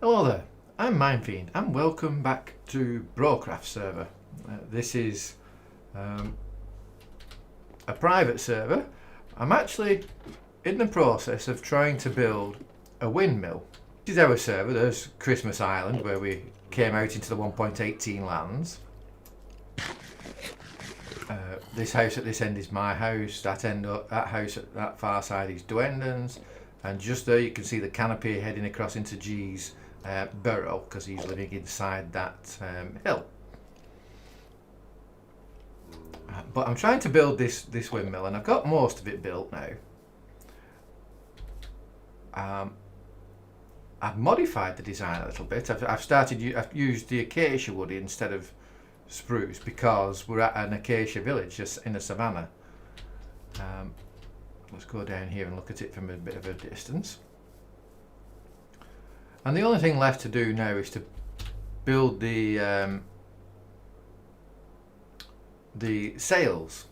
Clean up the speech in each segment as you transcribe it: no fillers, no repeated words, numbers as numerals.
Hello there, I'm Minefiend and welcome back to Brocraft server. This is a private server. I'm actually in the process of trying to build a windmill. This is our server. There's Christmas Island where we came out into the 1.18 lands. This house at this end is my house. That house at that far side is Dwendon's, and just there you can see the canopy heading across into G's burrow because he's living inside that hill. But I'm trying to build this windmill, and I've got most of it built now. I've modified the design a little bit. I've used the acacia wood instead of spruce because we're at an acacia village just in a savannah. Let's go down here and look at it from a bit of a distance. And the only thing left to do now is to build the sails.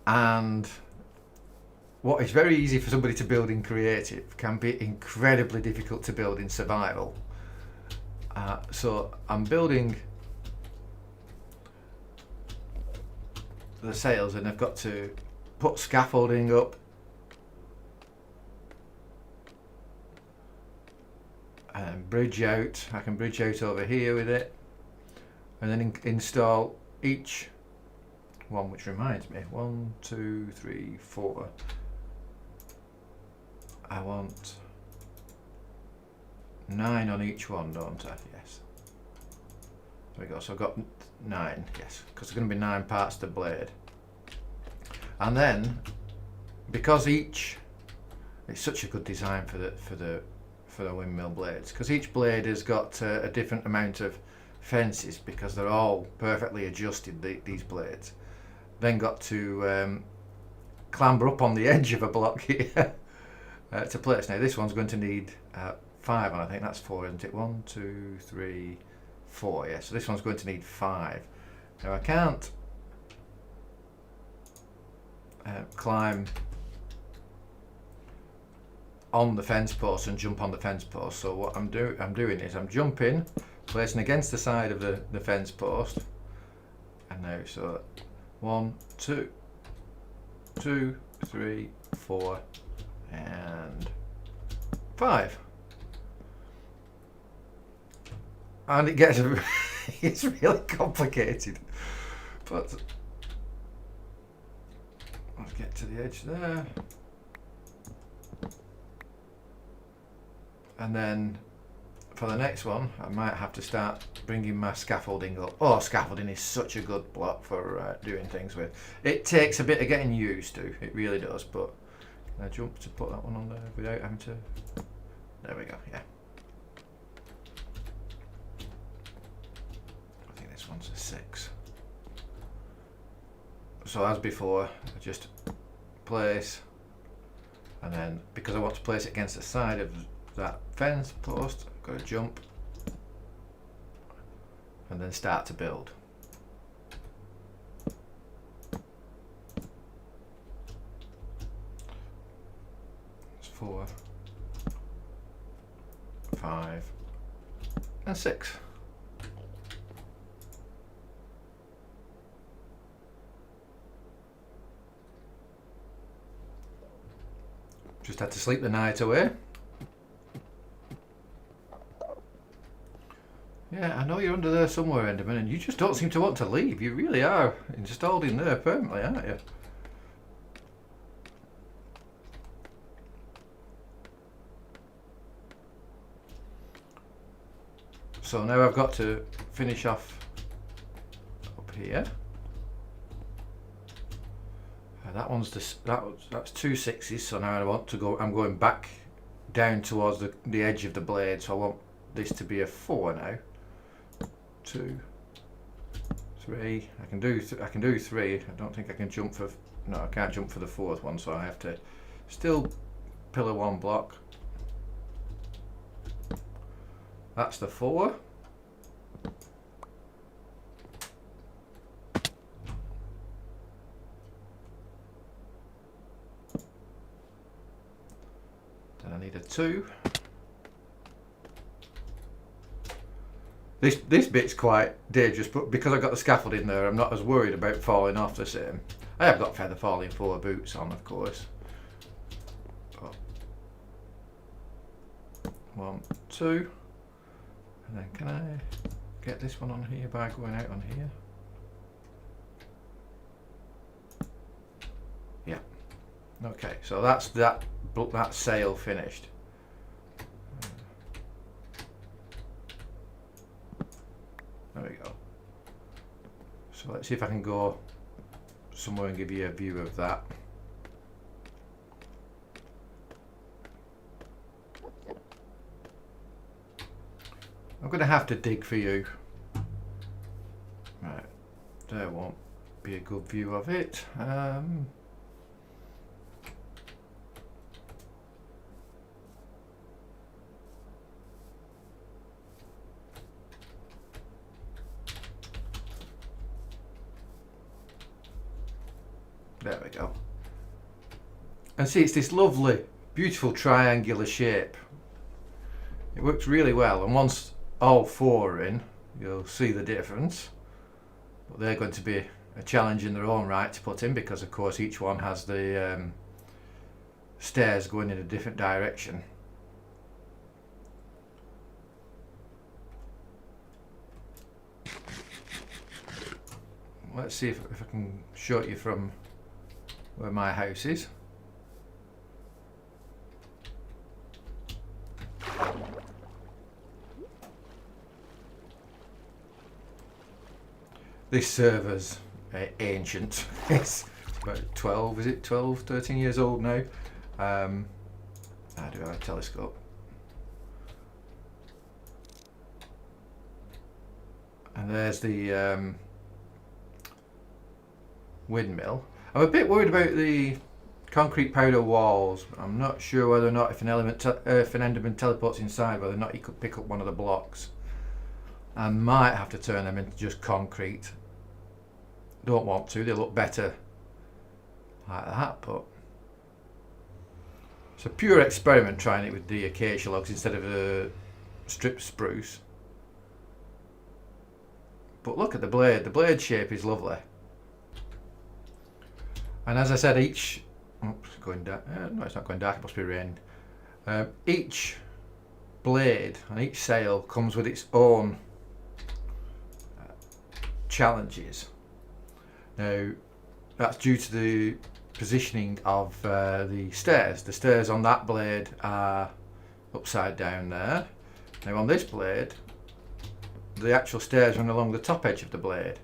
And what is very easy for somebody to build in creative can be incredibly difficult to build in survival. So I'm building the sails, and I've got to put scaffolding up and bridge out. I can bridge out over here with it, and then install each one, which reminds me, 1, 2, 3, 4. I want 9 on each one, don't I? Yes. There we go. So I've got 9, yes, because there's going to be 9 parts to the blade. And then, because it's such a good design for the windmill blades, because each blade has got a different amount of fences, because they're all perfectly adjusted, these blades. Then got to clamber up on the edge of a block here to place. Now this one's going to need 5, and I think that's 4, isn't it? 1, 2, 3, 4. Yeah, so this one's going to need 5. Now I can't climb on the fence post and jump on the fence post. So what I'm doing is I'm jumping, placing against the side of the fence post, and now so 1, 2, 2, 3, 4, and 5. And it gets it's really complicated, but let's get to the edge there, and then for the next one I might have to start bringing my scaffolding up. Oh, scaffolding is such a good block for doing things with. It takes a bit of getting used to, it really does, but can I jump to put that one on there without having to? There we go, yeah. I think this one's a 6. So as before, I just place, and then because I want to place it against the side of that fence post, I've got to jump and then start to build. It's 4, 5, and 6. Just had to sleep the night away. Yeah, I know you're under there somewhere, Enderman, and you just don't seem to want to leave. You really are installed in there permanently, aren't you? So now I've got to finish off up here. That one's that's 2 6s, so now I want to go. I'm going back down towards the edge of the blade, so I want this to be a 4 now. 2, 3. I can do 3. I don't think I can jump for. No, I can't jump for the 4th one, so I have to still pillar 1 block. That's the 4. Then I need a 2. This bit's quite dangerous, but because I've got the scaffolding there, I'm not as worried about falling off the same. I have got feather falling 4 boots on, of course. But 1, 2, and then can I get this one on here by going out on here? Yeah. Okay, so that's that sail finished. There we go. So let's see if I can go somewhere and give you a view of that. I'm going to have to dig for you. Right, there won't be a good view of it. There we go. And see, it's this lovely, beautiful triangular shape. It works really well, and once all 4 are in, you'll see the difference. But they're going to be a challenge in their own right to put in, because of course each one has the stairs going in a different direction. Let's see if I can show it you from where my house is. This server's ancient. It's about 12, is it 12, 13 years old now. I do have a telescope. And there's the windmill. I'm a bit worried about the concrete powder walls. I'm not sure whether or not if an enderman teleports inside, whether or not he could pick up one of the blocks. I might have to turn them into just concrete. Don't want to, they look better like that, but it's a pure experiment trying it with the acacia logs instead of a strip spruce. But look at the blade shape is lovely. And as I said, each, oops, going dark, no it's not going dark, it must be raining. Each blade and each sail comes with its own challenges. Now that's due to the positioning of the stairs. The stairs on that blade are upside down there. Now on this blade, the actual stairs run along the top edge of the blade,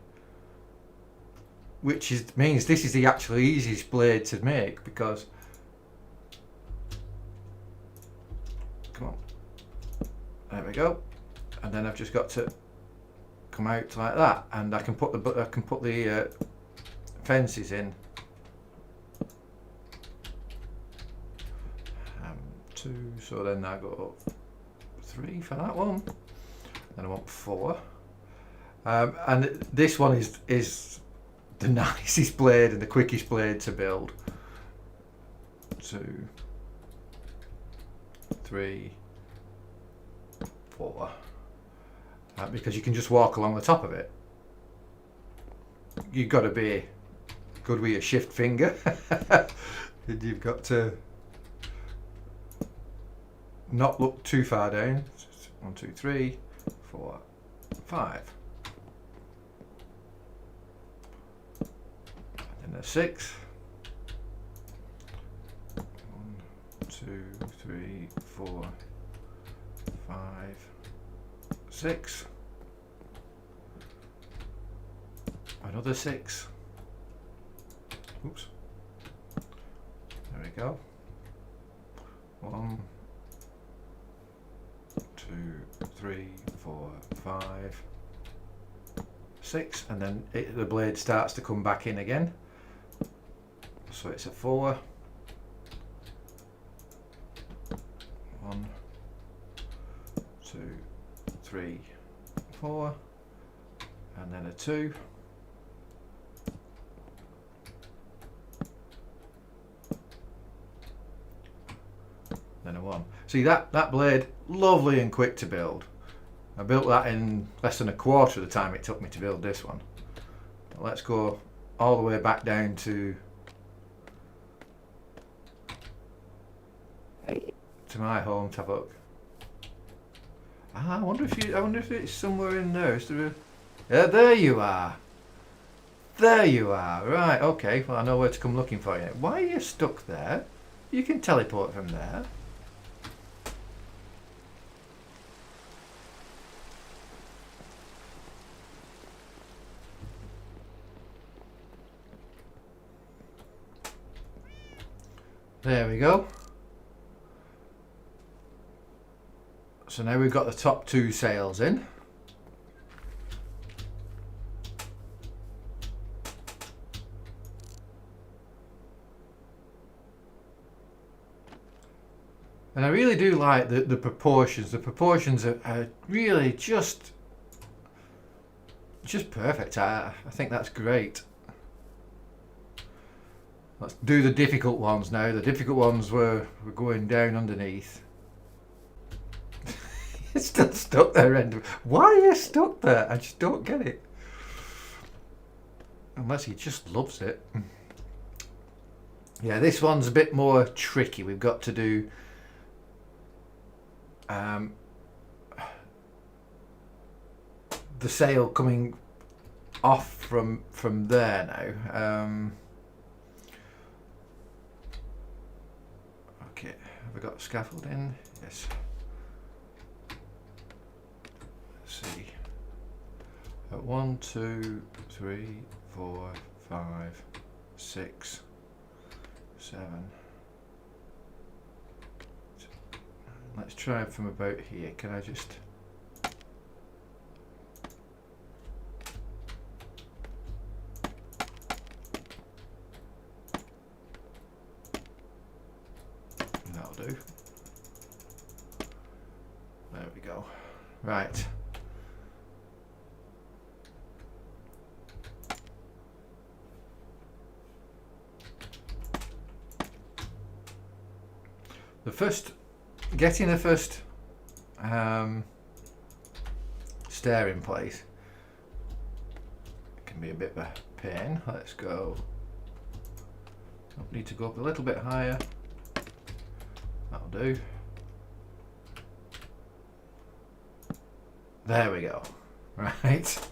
which means this is the actually easiest blade to make, because come on, there we go, and then I've just got to come out like that, and I can put the fences in. 2, so then I go 3 for that one, then I want 4, and this one is the nicest blade and the quickest blade to build. 2, 3, 4, because you can just walk along the top of it. You've got to be good with your shift finger. And you've got to not look too far down. 1, 2, 3, 4, 5. And then a 6. 1, 2, 3, 4, 5, 6. Another 6. Oops. There we go. 1, 2, 3, 4, 5, 6, and then the blade starts to come back in again. So it's a 4. 1, 2, 3, 4, and then a 2. Then a 1. See that blade, lovely and quick to build. I built that in less than a quarter of the time it took me to build this one. But let's go all the way back down to my home to have a look. I wonder if it's somewhere in there. Is there a... Yeah, there you are. There you are. Right, okay. Well, I know where to come looking for you. Why are you stuck there? You can teleport from there. There we go. So now we've got the top two sails in. And I really do like the proportions. The proportions are really just perfect. I think that's great. Let's do the difficult ones now. The difficult ones were going down underneath. It's still stuck there, Ender. Why are you stuck there? I just don't get it. Unless he just loves it. Yeah, this one's a bit more tricky. We've got to do the sail coming off from there now. Okay, have we got scaffolding? Yes. Let's see. 1, 2, 3, 4, 5, 6, 7. Let's try from about here. Can I just... That'll do. There we go. Right. Getting the first stair in place can be a bit of a pain. Let's go. I need to go up a little bit higher. That'll do. There we go. Right.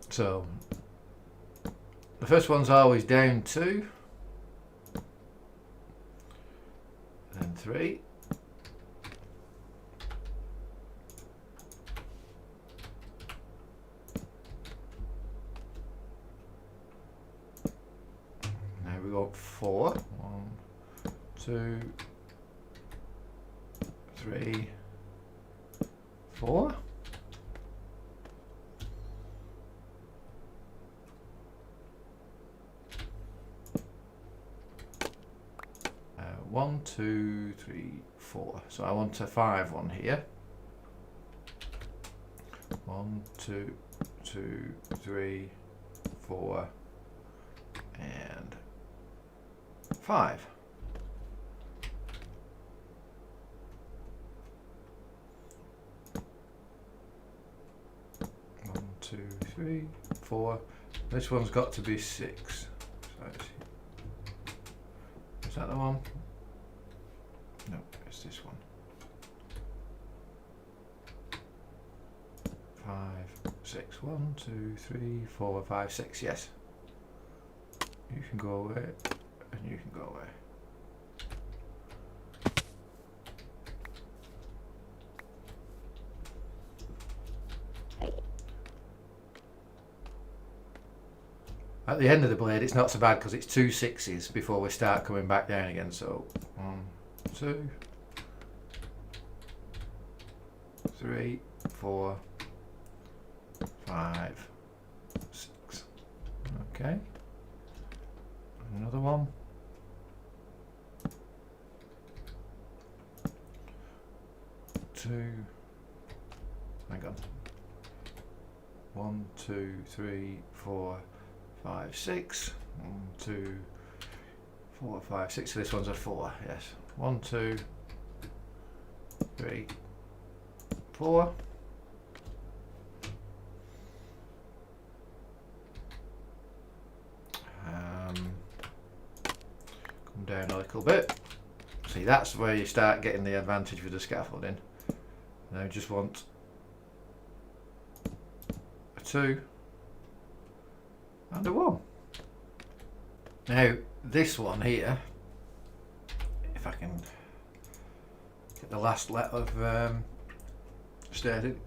So the first one's always down 2. And 3. Now we got 4. 1, 2, 3, 4. 1, 2, 3, 4. So I want a 5 one here. 1, 2, 2, 3, 4, and 5. One, 2, 3, 4. This one's got to be 6. So is that the one? No, it's this one. 5, 6. 1, 2, 3, 4, 5, 6. Yes. You can go away, and you can go away. At the end of the blade, it's not so bad because it's 2 6s before we start coming back down again. So 1, 2, 3, 4, 5, 6. Okay. Another one. 2. Hang on. 1, 2, 3, 4, 5, 6. 1, 2, 4, 5, 6. So this one's a 4. Yes. 1, 2, 3, 4. Come down a little bit. See, that's where you start getting the advantage with the scaffolding. Now you just want a 2 and a 1. Now this one here, if I can get the last letter of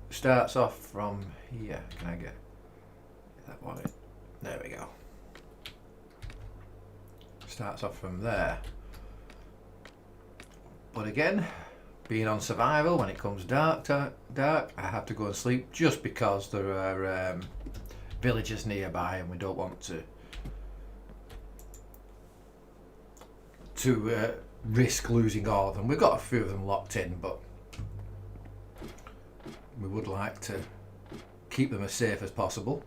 starts off from here. Can I get that one in? There we go. Starts off from there. But again, being on survival, when it comes dark, I have to go and sleep just because there are villagers nearby and we don't want to risk losing all of them. We've got a few of them locked in, but we would like to keep them as safe as possible.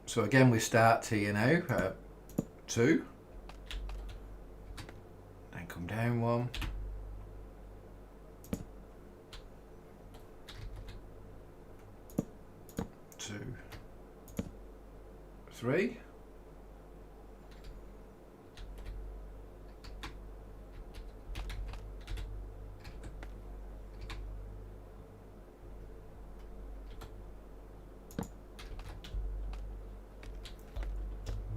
So again, we start here now, 2, then come down 1, 2, 3,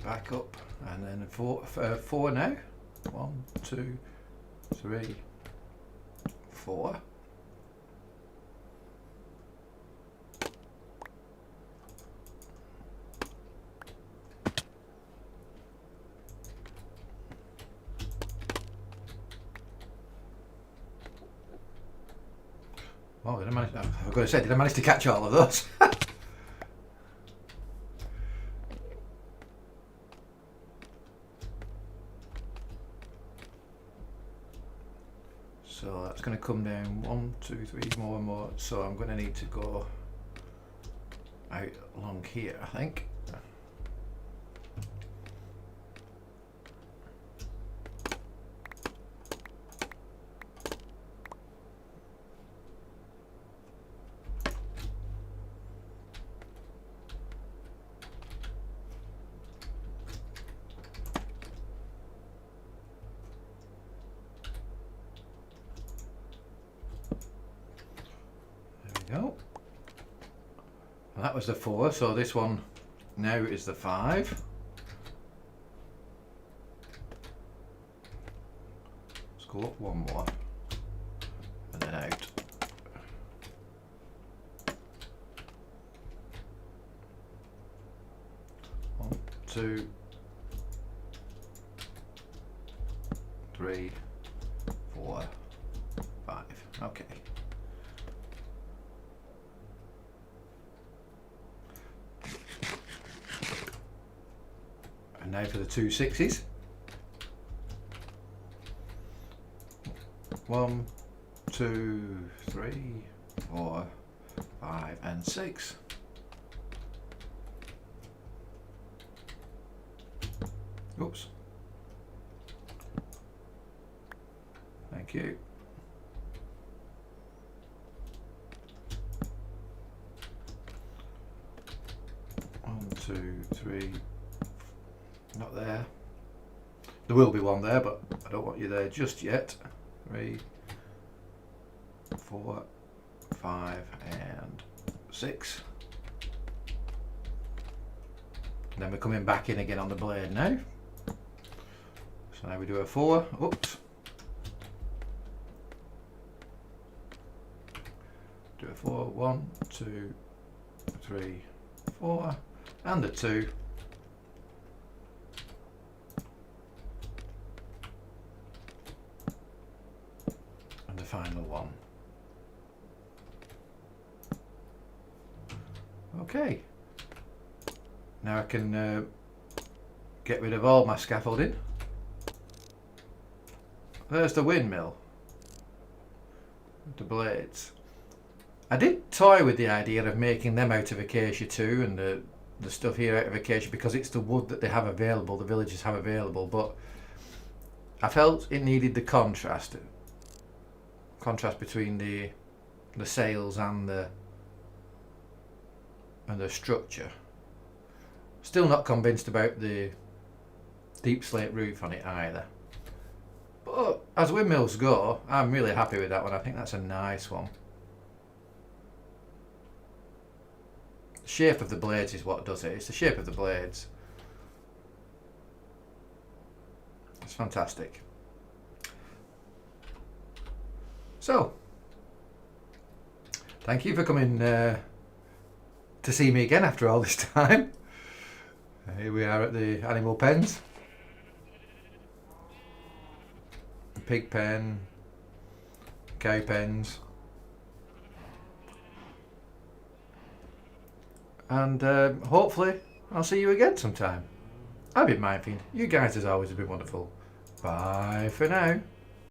back up, and then 4 now. 1, 2, 3, 4. Oh, did I manage? I've got to say, did I manage to catch all of those? So that's going to come down 1, 2, 3, more and more. So I'm going to need to go out along here, I think. Go. And that was the 4, so this one now is the 5. Let's go up 1 more and then out. One, 2, 3, 4, 5. Okay. And now for the 2 6s. 1, 2, 3, 4, 5, and 6. Oops. Thank you. One, 2, 3. Not there. There will be one there, but I don't want you there just yet. 3, 4, 5, and 6. And then we're coming back in again on the blade now. So now we do a 4. Oops. Do a 4. 1, 2, 3, 4, and a 2. And the final one. Okay. Now I can get rid of all my scaffolding. There's the windmill. The blades. I did toy with the idea of making them out of acacia too, and the stuff here out of acacia because it's the wood that they have available, the villagers have available, but I felt it needed the contrast between the sails and the structure. Still not convinced about the deep slate roof on it either. But as windmills go, I'm really happy with that one. I think that's a nice one. The shape of the blades is what does it. It's the shape of the blades. It's fantastic. So, thank you for coming to see me again after all this time. Here we are at the animal pens. Pig pen, cow pens. And hopefully I'll see you again sometime. I've been Mindfiend. You guys as always have been wonderful. Bye for now.